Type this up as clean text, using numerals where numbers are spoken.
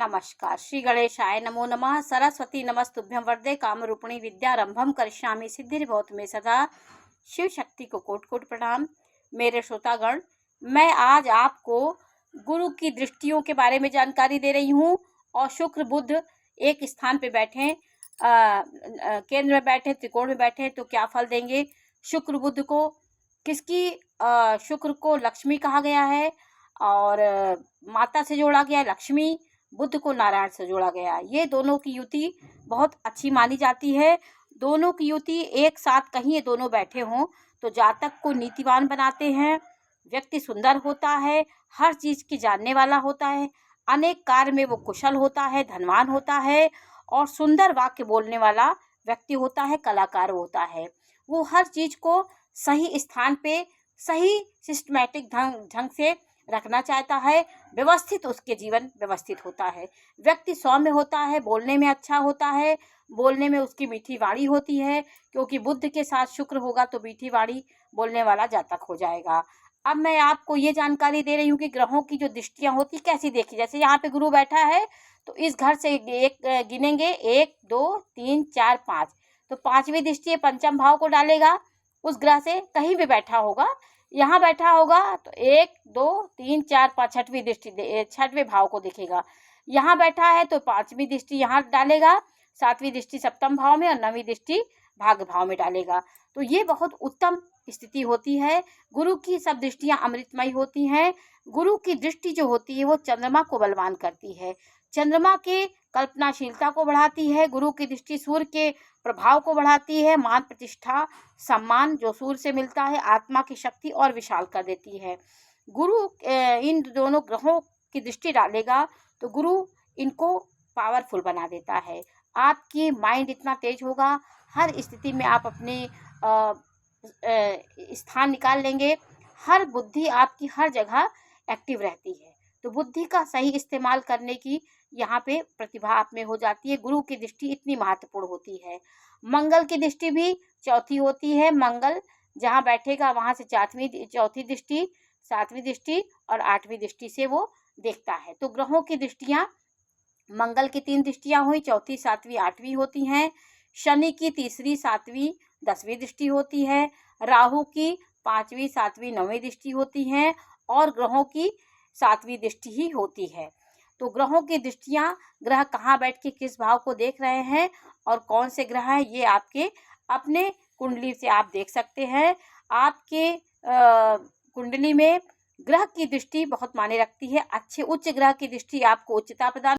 नमस्कार। श्री गणेशाय नमो नमः। सरस्वती नमस्तुभ्यं वरदे कामरूपिणी विद्यारंभम करिष्यामि सिद्धिर्भवतु मे सदा। शिव शक्ति को कोटि कोटि प्रणाम। मेरे श्रोतागण, मैं आज आपको गुरु की दृष्टियों के बारे में जानकारी दे रही हूँ। और शुक्र बुध एक स्थान पे बैठे, केंद्र में बैठे, त्रिकोण में बैठे तो क्या फल देंगे। शुक्र बुध को शुक्र को लक्ष्मी कहा गया है और माता से जोड़ा गया है लक्ष्मी, बुध को नारायण से जोड़ा गया है। ये दोनों की युति बहुत अच्छी मानी जाती है। दोनों की युति एक साथ कहीं ये दोनों बैठे हों तो जातक को नीतिवान बनाते हैं। व्यक्ति सुंदर होता है, हर चीज़ की जानने वाला होता है, अनेक कार्य में वो कुशल होता है, धनवान होता है और सुंदर वाक्य बोलने वाला व्यक्ति होता है, कलाकार होता है। वो हर चीज़ को सही स्थान पे सही सिस्टमैटिक ढंग से रखना चाहता है। व्यवस्थित उसके जीवन व्यवस्थित होता है। व्यक्ति सौम्य होता है, बोलने में अच्छा होता है, बोलने में उसकी मीठी वाणी होती है, क्योंकि बुध के साथ शुक्र होगा तो मीठी वाणी बोलने वाला जातक हो जाएगा। अब मैं आपको ये जानकारी दे रही हूँ कि ग्रहों की जो दृष्टियाँ होती कैसी देखी। जैसे यहाँ पे गुरु बैठा है तो इस घर से एक गिनेंगे, 1 2 3 4 5, तो 5वीं दृष्टि पंचम भाव को डालेगा। उस ग्रह से कहीं भी बैठा होगा, यहाँ बैठा होगा तो 1 2 3 4 5 छठवीं दृष्टि, 6वें भाव को दिखेगा। यहाँ बैठा है तो 5वीं दृष्टि यहाँ डालेगा, 7वीं दृष्टि सप्तम भाव में और 9वीं दृष्टि भाग्य भाव में डालेगा। तो ये बहुत उत्तम स्थिति होती है। गुरु की सब दृष्टियाँ अमृतमयी होती हैं। गुरु की दृष्टि जो होती है वो चंद्रमा को बलवान करती है, चंद्रमा के कल्पनाशीलता को बढ़ाती है। गुरु की दृष्टि सूर्य के प्रभाव को बढ़ाती है। मान प्रतिष्ठा सम्मान जो सूर्य से मिलता है आत्मा की शक्ति और विशाल कर देती है। गुरु इन दोनों ग्रहों की दृष्टि डालेगा तो गुरु इनको पावरफुल बना देता है। आपकी माइंड इतना तेज होगा, हर स्थिति में आप अपने स्थान निकाल लेंगे। हर बुद्धि आपकी हर जगह एक्टिव रहती है। तो बुद्धि का सही इस्तेमाल करने की यहाँ पे प्रतिभा आप में हो जाती है। गुरु की दृष्टि इतनी महत्वपूर्ण होती है। मंगल की दृष्टि भी चौथी होती है। मंगल जहाँ बैठेगा वहाँ से चौथी दृष्टि, 7वीं दृष्टि और 8वीं दृष्टि से वो देखता है। तो ग्रहों की दृष्टियाँ, मंगल की 3 दृष्टियाँ हुई, चौथी 7वीं 8वीं होती हैं। शनि की तीसरी 7वीं 10वीं दृष्टि होती है। राहु की 5वीं 7वीं 9वीं दृष्टि होती हैं और ग्रहों की 7वीं दृष्टि ही होती है। तो ग्रहों की दृष्टियाँ, ग्रह कहाँ बैठ के किस भाव को देख रहे हैं और कौन से ग्रह हैं, ये आपके अपने कुंडली से आप देख सकते हैं। आपके कुंडली में ग्रह की दृष्टि बहुत मायने रखती है। अच्छे उच्च ग्रह की दृष्टि आपको उच्चता प्रदान